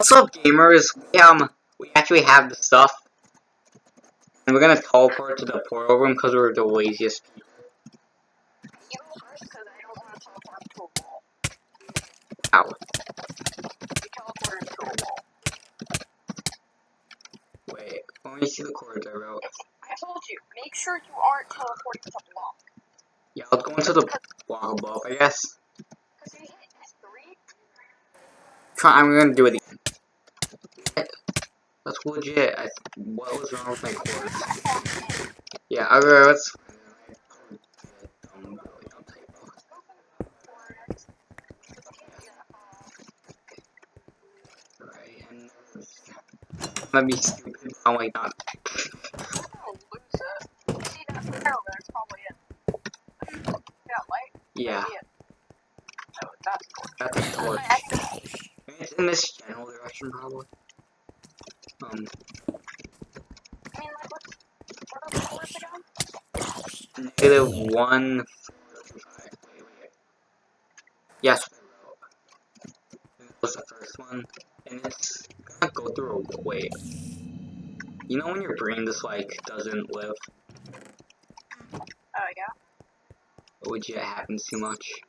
What's up, gamers? We actually have the stuff, and we're gonna teleport to the portal room because we're the laziest people. You go first because I don't want to teleport to a wall. Ow. You teleported to a wall. Wait, let me see the cords I wrote. I told you, make sure you aren't teleporting to the block. Yeah, let's go into the block above, I guess. Because you hit S3. I'm gonna do it again. That's legit. What was wrong with my cords? Yeah, okay, let's. Right, and let me stupid. I'm like not. Oh, lose it. See that arrow there? It's probably it. Yeah, light? Yeah, Oh, that's torch. that's a torch. Maybe it's in this general direction, probably. I mean, like, what are the cords again? -1. Yes. That was the first one, and it's gonna go through a wait. You know when your brain just like doesn't live? Oh, yeah? Which it happens too much.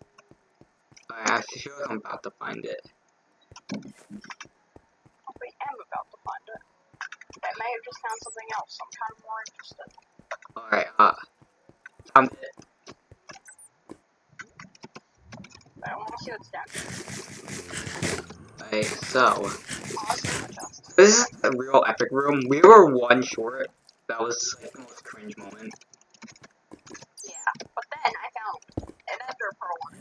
I feel like I'm about to find it. I am about to find it. I may have just found something else. I'm kind of more interested. Alright, found it. I want to see what's down. Okay, so this is a real epic room. We were one short. That was like the most cringe moment. Yeah, but then I found an Ender Pearl one.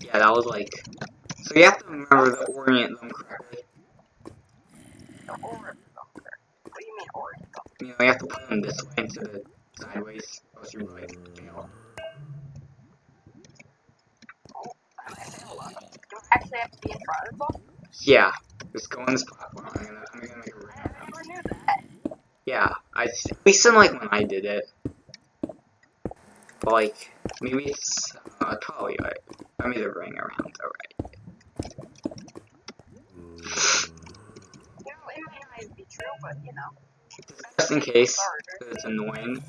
Yeah, that was like. So you have to remember to orient them correctly. The orient bunker. What do you mean orient bunker? You know, you have to put them this way instead of sideways, or else you might fail. Oh, I might fail a lot. Do I actually have to be in front of them? Yeah, just go on this platform. I'm gonna make a ring. I never knew that. Yeah, at least in like when I did it. But like, maybe it's probably right. I made a ring around. Alright. You know, it might not be true, but you know. Just in case, because it's annoying.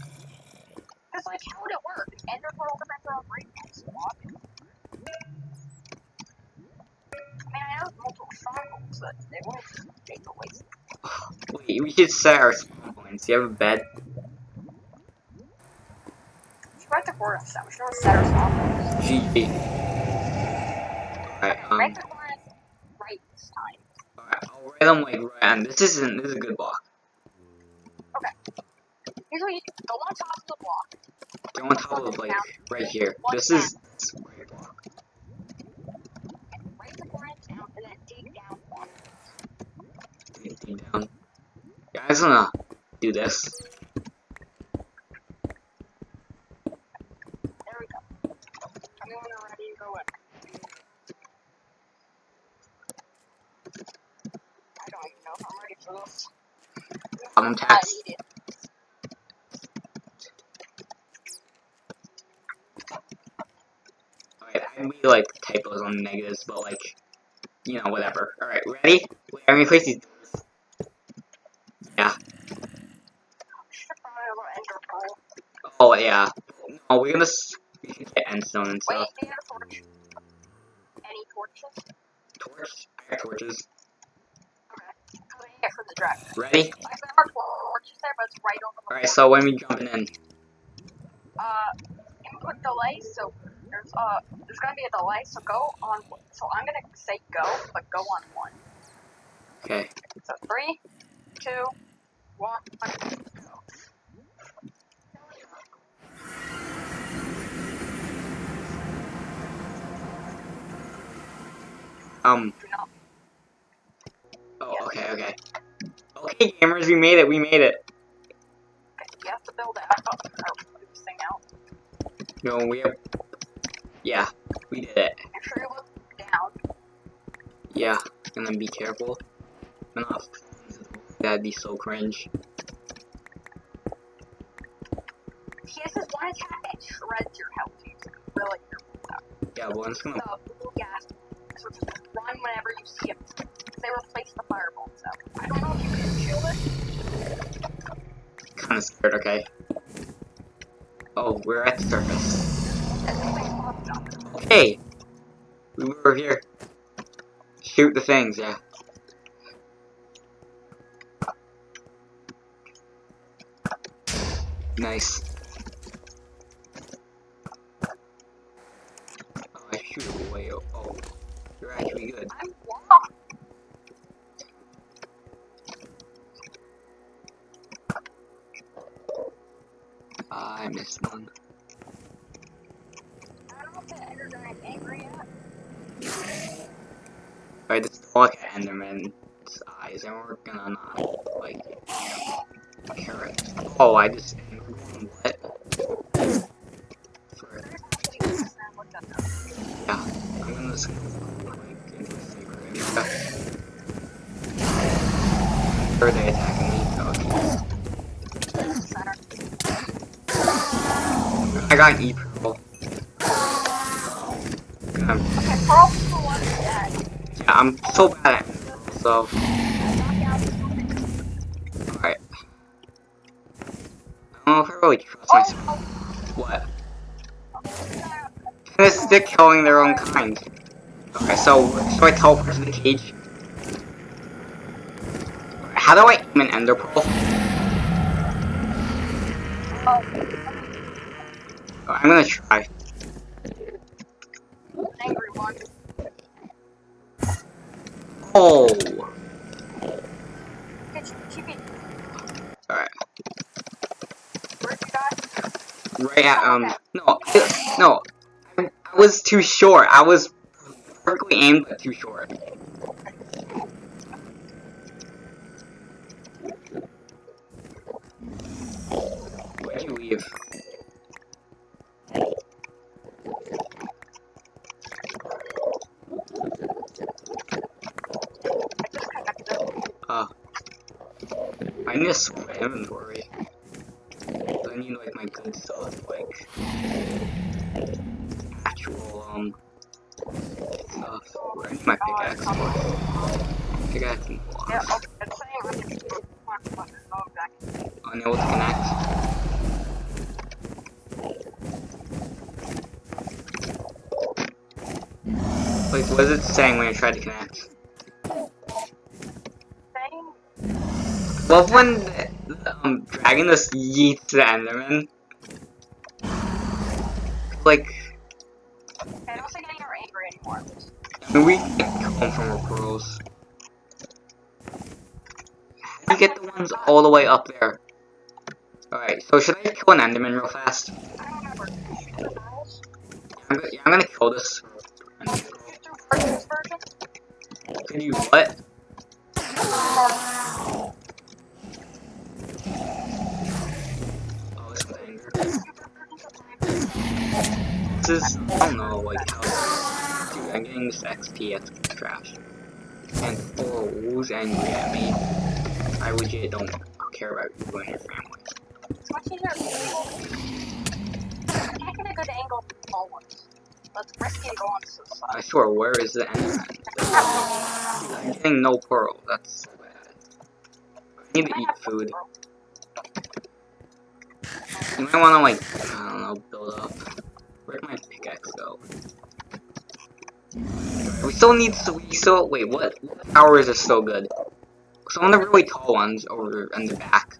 Because, like, how would it work? Ender Pearl defense are on breakdowns. I mean, I know multiple strongholds, but they won't take away. Wait, we should set our spawn points. You have a bed? Spread the coordinates down. We should always set our strongholds. GG. Alright, Make the coordinates right this time. Alright, I'll write them like right on. This is a good block. Okay. Usually, go on top of the block. Go on top of like right here. This is right block. Write the coordinates down and then dig down one. Dig down. Yeah, I'm just gonna do this. There we go. I'm when we're ready to go in. I don't even know if I'm ready for this. I'm taxed. Alright, I made like typos on negatives, but like, you know, whatever. Alright, ready? Wait, I'm gonna place these doors. Yeah. Oh, yeah. Oh, we can get endstone and stuff. Wait, do you have a torch? Any torches? Torch? I got torches. Okay. Come here for the dragon. Ready? Like, there are torches there, but it's right over the Alright, so when we jumping in? Input delay, so there's gonna be a delay, so go on, so I'm gonna say go, but go on 1. Okay. So 3, 2, 1, go. Oh, okay, okay. Okay, gamers, we made it, we made it. Okay, you have to build it up, or move this thing out. No, we have... Yeah, we did it. Make sure you look down. Yeah, and then be careful. That'd be so cringe. See, this is one attack that shreds your health. You can really careful with that. Yeah, well, I'm just gonna... So, yeah, so just run whenever you see him. Because they replaced the fireballs out. I don't know if you can shield it. Kinda scared, okay. Oh, we're at the surface. Okay! We were here. Shoot the things, yeah. Nice. Oh, I shoot away. Oh, you're actually good. I'm lost. I missed one. I don't know if the Ender Giant angry yet. Alright, let's look at Enderman's eyes, and we're gonna not, like, carrot. Oh, I just angered one. What? For, yeah, I'm gonna just go, like, into a saber area. Or they attacking me? Oh, I got an E-Pearl. Okay, Pearl's the one dead. Yeah, I'm so bad at it, so. Alright. I don't know if I really trust myself. What? They're killing their own kind. Okay, so I teleport to the cage? How do I aim an ender pearl? I'm gonna try. Angry one. Oh! Alright. Where'd you die? Right at, no. I was too short. I was perfectly aimed, but too short. Where'd you leave? I need to sort my inventory. I need, like, my good stuff, like, actual, stuff. Where I need my pickaxe for? Pickaxe and blocks. Yeah, okay, it's saying Unable to connect. Like, what is it saying when you try to connect? Love when the dragon just yeets the Enderman. Like, I don't think any are angry anymore. I mean, we come from our pearls. How do you get the ones all the way up there? Alright, so should I kill an Enderman real fast? I don't remember. Shoot the girls. Yeah, I'm gonna kill this. Shoot through this version. Could you what? Oh, this one's anger. This is, I don't know, like, how. Dude, I'm getting this XP at trash. And 4 who's angry at me. I legit don't care about you and your family. It's much easier to angle. I can't get a good angle for small ones. Let's risky to go on to the side. I swear, where is the Enderman? Dude, I'm getting no pearl. That's so bad. I need to eat food. You might wanna, like, I don't know, build up. Where'd my pickaxe go? We still need, wait, what powers are still good? Some of the really tall ones over in the back.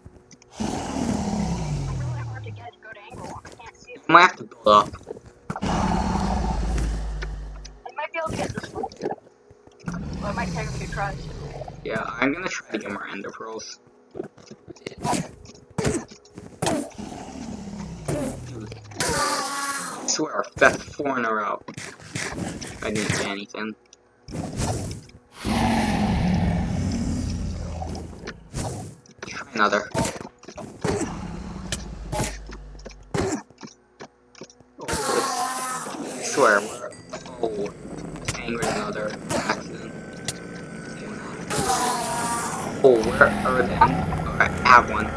It's really hard to get a good angle on. I can't see it. You might have to build up. I might be able to get this one. But it might take a few tries. Yeah, I'm gonna try to get more ender pearls. I swear, that's 4 in a row. I didn't get anything. Try another. Oh, I swear, oh, angry another accident. Oh, where are they? Oh, I have one.